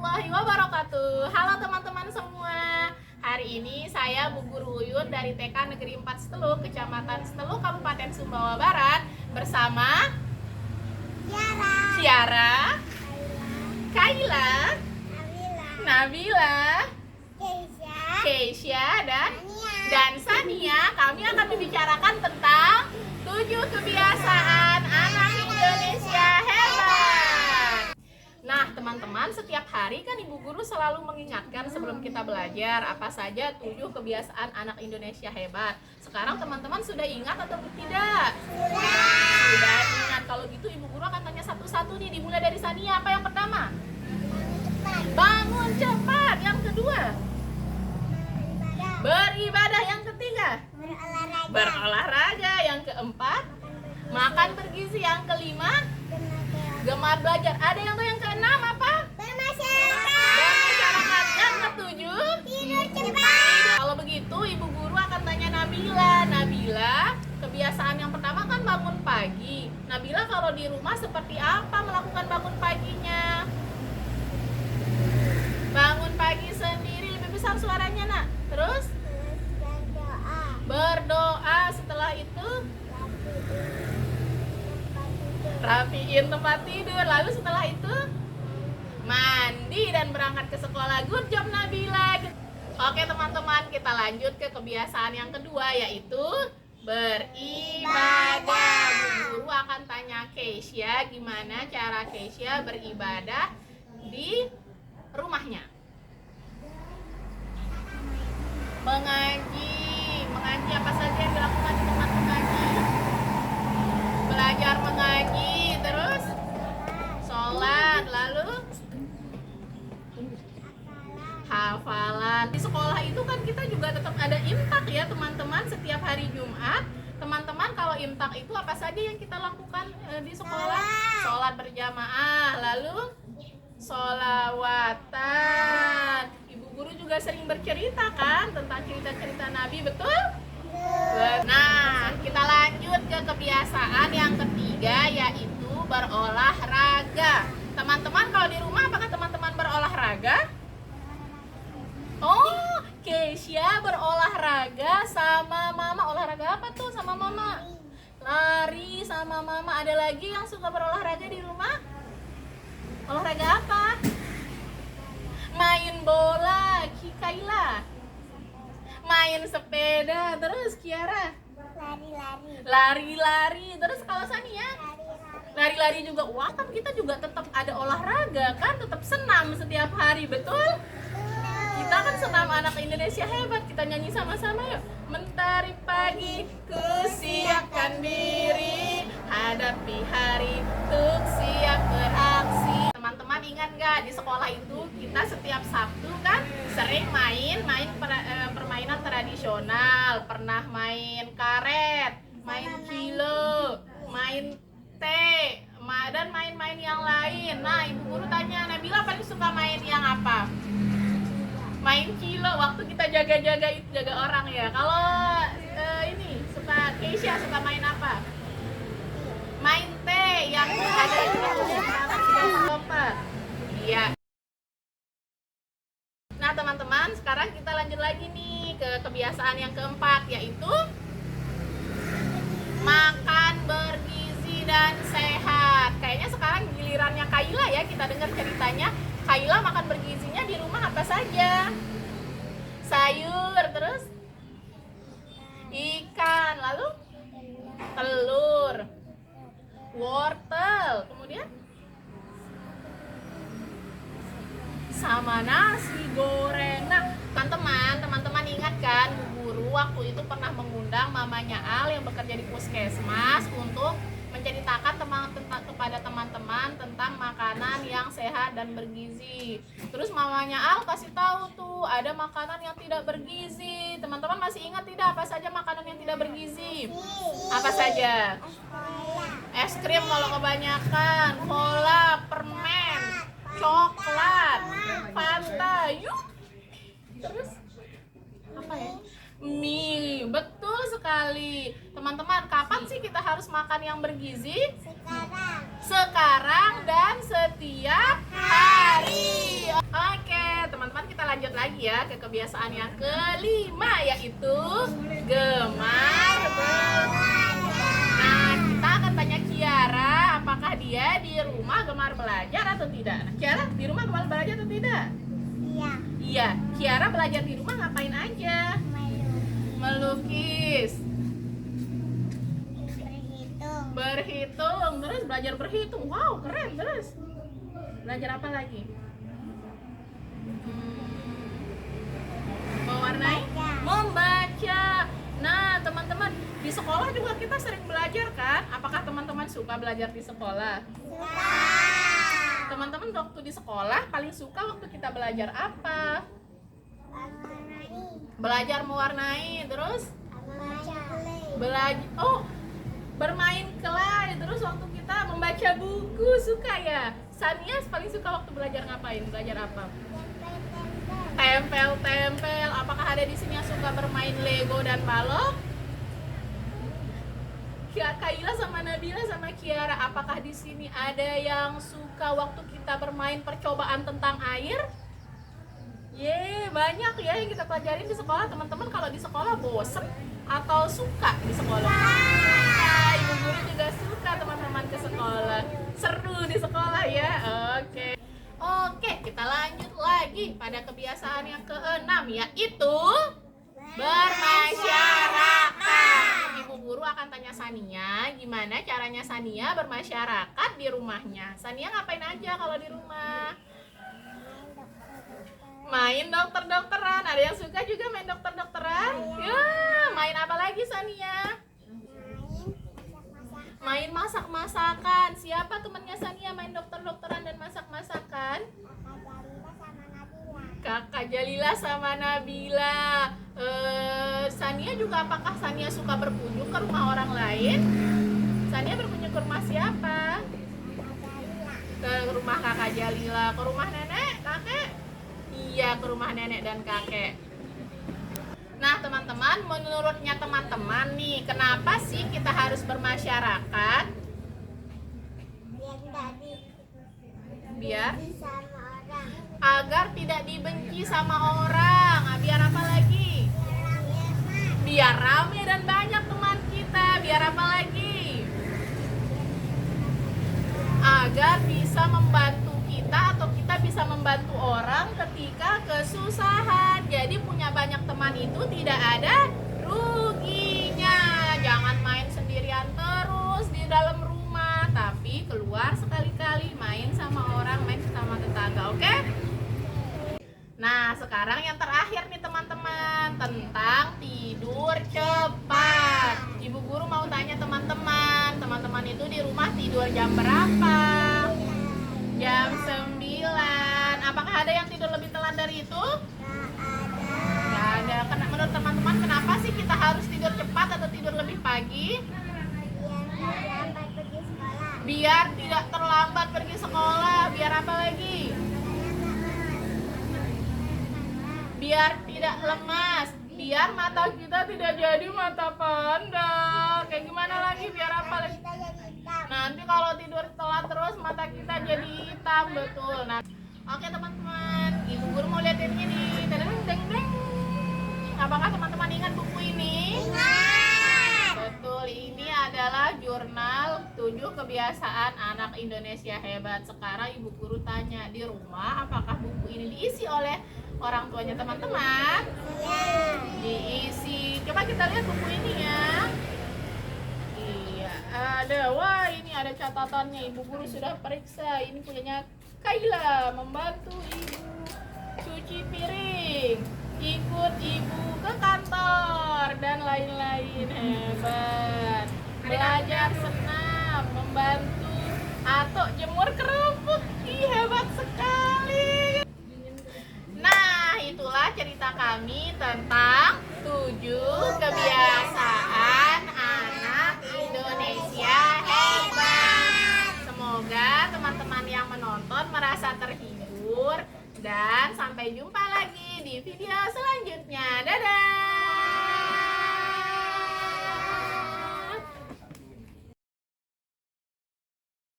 warahmatullahi wabarakatuh. Halo teman-teman semua. Hari ini saya Bu Guru Uyun dari TK Negeri 4 Seteluk, Kecamatan Seteluk, Kabupaten Sumbawa Barat bersama Ciara, Kaila, Nabila, Keisha, dan Sania. Kami akan membicarakan tentang 7 kebiasaan anak Indonesia hebat. Nah teman-teman, setiap hari kan Ibu Guru selalu mengingatkan sebelum kita belajar apa saja 7 kebiasaan anak Indonesia hebat. Sekarang teman-teman sudah ingat atau tidak? Sudah ingat. Kalau gitu Ibu Guru akan tanya satu-satu nih, dimulai dari Sania. Apa yang pertama? Bangun cepat. Yang kedua? Beribadah. Yang ketiga? Berolahraga. Yang keempat? Makan bergizi. Yang kelima? Gemar belajar. Ada yang tuh yang keenam apa? Bermasyarakat. Yang ketujuh? Tidur cepat. Kalau begitu Ibu Guru akan tanya Nabila. Nabila, kebiasaan yang pertama kan bangun pagi. Nabila kalau di rumah seperti apa melakukan bangun paginya? Bangun pagi sendiri, lebih besar suaranya nak. Terus? Berdoa. Setelah itu? Rapiin tempat tidur. Lalu setelah itu mandi dan berangkat ke sekolah. Good job Nabila. Oke teman-teman, kita lanjut ke kebiasaan yang kedua, yaitu beribadah. Bu Guru akan tanya Keisha gimana cara Keisha beribadah di rumahnya. Mengaji apa saja yang dilakukan di tempat mengaji? Belajar mengaji, terus sholat, lalu hafalan. Di sekolah itu kan kita juga tetap ada imtak ya teman-teman, setiap hari Jumat. Teman-teman, kalau imtak itu apa saja yang kita lakukan di sekolah? Sholat berjamaah, lalu sholawatan. Ibu Guru juga sering bercerita kan tentang cerita-cerita Nabi, betul? Nah, kita lanjut ke kebiasaan yang ketiga, yaitu berolahraga. Teman-teman, kalau di rumah apakah teman-teman berolahraga? Oh, Keisha berolahraga sama mama. Olahraga apa tuh sama mama? Lari sama mama. Ada lagi yang suka berolahraga di rumah? Olahraga apa? Main bola. Kaila main sepeda. Terus Kiara? Lari-lari. Terus kalau Sania? Lari-lari juga. Wah, kan kita juga tetap ada olahraga kan, tetap senam setiap hari, betul? Kita kan senam anak Indonesia hebat. Kita nyanyi sama-sama yuk. Mentari pagi ku siapkan diri, hadapi hari untuk siap beraksi. Teman-teman ingat gak di sekolah itu kita setiap Sabtu kan sering main permainan tradisional. Pernah main karet, main kilo, main teh, dan main-main yang lain. Nah Ibu Guru tanya Nabila paling suka main yang apa? Main kilo, waktu kita jaga-jaga itu, jaga orang ya. Kalau ini suka Keisha suka main apa? Main teh yang ada apa? Iya. Nah teman-teman, sekarang kita lanjut lagi nih ke kebiasaan yang keempat, yaitu makan bergizi dan sehat. Kayaknya sekarang gilirannya Kaila ya, kita dengar ceritanya. Kaila makan bergizinya di rumah apa saja? Sayur, terus ikan, lalu telur, wortel, kemudian sama nasi goreng. Nah, teman-teman ingat kan Bu Guru waktu itu pernah mengundang mamanya Al yang bekerja di puskesmas untuk menceritakan kepada teman-teman tentang makanan yang sehat dan bergizi. Terus mamanya Al kasih tahu tuh ada makanan yang tidak bergizi. Teman-teman masih ingat tidak apa saja makanan yang tidak bergizi? Apa saja? Es krim kalau kebanyakan, cola, permen, coklat, Fanta, yuk. Terus apa ya? Mie, betul sekali. Teman-teman, kapan sih kita harus makan yang bergizi? Sekarang dan setiap hari. lagi ya ke kebiasaan yang kelima, yaitu gemar belajar. Nah, kita akan tanya Kiara, apakah dia di rumah gemar belajar atau tidak? Nah, Kiara di rumah gemar belajar atau tidak? Iya. Iya, Kiara belajar di rumah ngapain aja? Melukis, berhitung, terus belajar berhitung. Wow, keren. Terus belajar apa lagi? Mewarnai, membaca. Nah, teman-teman, di sekolah juga kita sering belajar kan? Apakah teman-teman suka belajar di sekolah? Teman-teman waktu di sekolah paling suka waktu kita belajar apa? Belajar mewarnai, terus belajar bermain clay, terus waktu kita membaca buku suka ya. Sania paling suka waktu belajar ngapain? Belajar apa? Tempel. Apakah ada di sini yang suka bermain Lego dan balok? Kaila sama Nabila sama Kiara, apakah di sini ada yang suka waktu kita bermain percobaan tentang air? Banyak ya yang kita pelajarin di sekolah. Teman-teman kalau di sekolah bosen atau suka di sekolah? Nah, ibu guru juga suka teman-teman ke sekolah. Seru di sekolah ya. Oke, kita lanjut lagi pada kebiasaan yang keenam, yaitu bermasyarakat. Ibu guru akan tanya Sania, gimana caranya Sania bermasyarakat di rumahnya. Sania ngapain aja kalau di rumah? Main dokter-dokteran. Ada yang suka juga main dokter-dokteran? Ya, main apa lagi Sania? Main masak-masakan. Siapa temannya Sania main dokter-dokteran dan masak-masakan? Kakak Jalila sama Nabila. Sania juga, apakah Sania suka berkunjung ke rumah orang lain? Sania berkunjung ke rumah siapa? Ke rumah kakak Jalila. Ke rumah nenek, kakek? Iya, ke rumah nenek dan kakek. Nah, teman-teman, menurutnya teman-teman nih, kenapa sih kita harus bermasyarakat? Biar agar tidak dibenci sama orang. Biar apa lagi? Biar ramai dan banyak teman kita. Biar apa lagi? Agar bisa membantu kita atau kita bisa membantu orang ketika kesusahan. Jadi punya banyak teman itu tidak ada ruginya. Jangan main sendirian terus di dalam rumah, tapi keluar sekali-kali, main sama orang, main sama tetangga, oke? Nah, sekarang yang terakhir nih teman-teman, tentang tidur cepat. Ibu guru mau tanya teman-teman, teman-teman itu di rumah tidur jam berapa? Jam 9. Apakah ada yang tidur lebih telat dari itu? Nggak ada. Menurut teman-teman, kenapa sih kita harus tidur cepat atau tidur lebih pagi? Biar tidak terlambat pergi sekolah. Biar apa lagi? Biar tidak lemas. Biar mata kita tidak jadi mata panda. Kayak gimana lagi? Biar apa lagi? Nanti kalau tidur telat terus mata kita jadi hitam, betul. Nah, oke teman-teman, ibu guru mau lihat ini nih. Deng. Apakah teman-teman ingat buku ini? Ingat. Betul, ini adalah jurnal 7 kebiasaan anak Indonesia hebat. Sekarang ibu guru tanya, di rumah apakah buku ini diisi oleh orang tuanya teman-teman? Diisi. Coba kita lihat buku ini ya. Iya, ada. Wah, ini ada catatannya. Ibu guru sudah periksa. Ini punyanya Kaila, membantu ibu cuci piring, ikut ibu ke kantor, dan lain-lain. Hebat. Belajar senam, membantu atau jemur kerupuk. Ih, hebat sekali. Nah, itulah cerita kami tentang 7 kebiasaan anak Indonesia hebat. Semoga teman-teman yang menonton merasa terhibur, dan sampai jumpa lagi di video selanjutnya. Dadah.